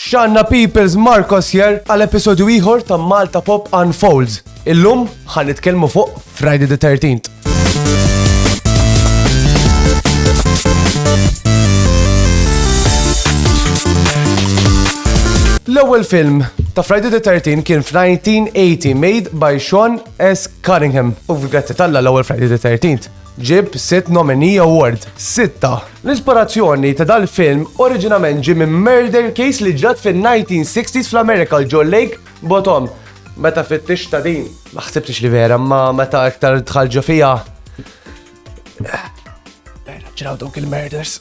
Xanna Peoples Marcos hier għal-episodju ieħor ta' Malta Pop Unfolds. Illum ħan nitkellmu fuq Friday the 13th. L-ewwel film ta' Friday the 13th kien f'1980 made by Sean S. Cunningham. U f'grazzi talla l-ewwel Friday the 13th ġib 6 nominee award. 6. L-ispirazzjoni ta' dal-film oriġinament ġie minn murder case li ġrat fin-1960s fl-Amerika ġo Lake Bottom. Meta fit-tix ta' din, ma ħsibtix li vera, ma meta aktar tħalġa fija. Vera ġraw dawk il-murders.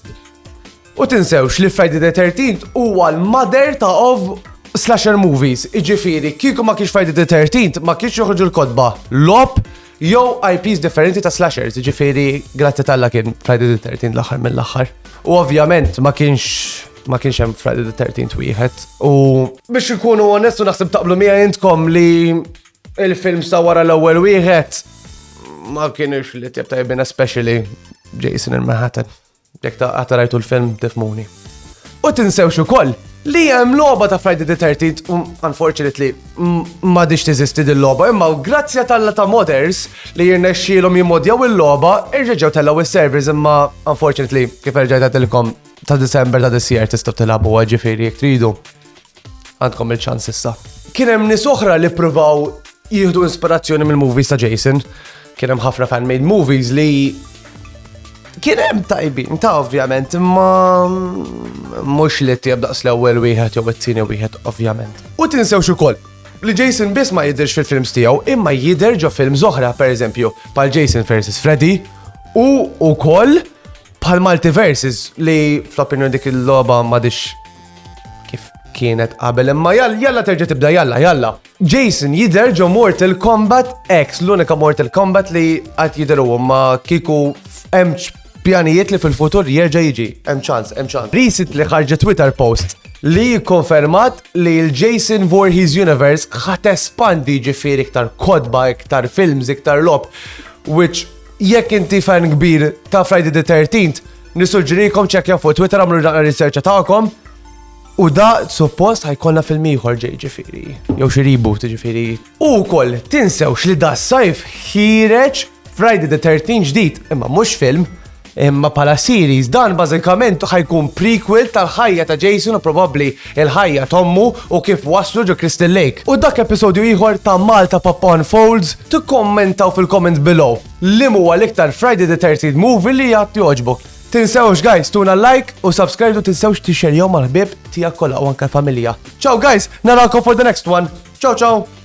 U tinsewx li Friday the 13th huwa l-mother ta' of slasher movies. Iġifieri, kieku ma kienx Friday the 13th ma kienx joħorġu l-kodba logħob jew IPs differenti ta' slashers. Iġifieri, grazzi talla kien Friday the 13th l-aħħar mill-aħħar. U ovvjament ma kienx hemm Friday the 13th wieħed. U biex ikunu onestu naħseb taqblu miegħi intkom li il-film sta wara l-ewwel wieħed ma kienux li tjeb tajbin especially Jason in Manhattan. Jekk ta' rajtu l-film tifmuni. U tinsewx ukoll li hemm logħba ta' Friday the 13th unfortunately ma diċ teżisti din-logħba, imma grazzja talla ta' modders li jirnexxielhom jimmodjaw il-logħba irġgħu tellgħu is-servers imma unfortunately kif rġajt għedilkom ta' December ta' this year tistgħu tilagħbu ġifieri jekk tridu. Għandkom il-ċans issa. Kien hemm nies oħra li ppruvaw jieħdu inspirazzjoni mill-movies ta' Jason. Kien hemm ħafna fan-made movies li kien hemm tajbin ta' ovvjament, imma mhux li tieb daqs l-ewwel wieħed jew it-tieni wieħed ovvjament. U tinsewx ukoll li Jason biss ma jidherx fil-films tiegħu imma jidher ġo films oħra pereżempju bħal Jason vs Freddy u wkoll bħal Multiverses li fl-opinjoni dik il-logħba m'għadix kif kienet qabel imma jalla terġa' tibda jalla. Jason jidher ġo Mortal Kombat X, l-unika Mortal Kombat li qatt jidheru ma kieku hemm pjanijiet li fil-futur jerġa' jiġi. Hemm ċans. Recently ħarġet Twitter post li konfermat li l-Jason Voorhees Universe ħat espandi ġifieri iktar kodba, iktar films, iktar logħob, which jekk inti fan kbir ta' Friday the 13th, nissuġġerikom ċekkja fuq Twitter għamlu r-riserċa tagħkom u da suppost ħajkollna film ieħor ġifieri. Jew xi reboot ġifieri. U wkoll tinsewx li da s-sajf ħireġ Friday the 13th ġdid, imma mhux film, imma pala series dan bażikament ħajkun prequel tal-ħajja ta' Jason u probabbli il-ħajja tommu u kif waslu ġo Crystal Lake. U dak episodju ieħor ta' Malta Pop Unfolds tikkommentaw fil-comment below li huwa l-iktar Friday the 13th movie li jgħat jogħġbok. Tinsewx guys, tuna like u subscribe u tinsewx tixxerjaw mal-ħbieb tiegħek kollha u anke familja. Ciao guys, narakom for the next one. Ciao.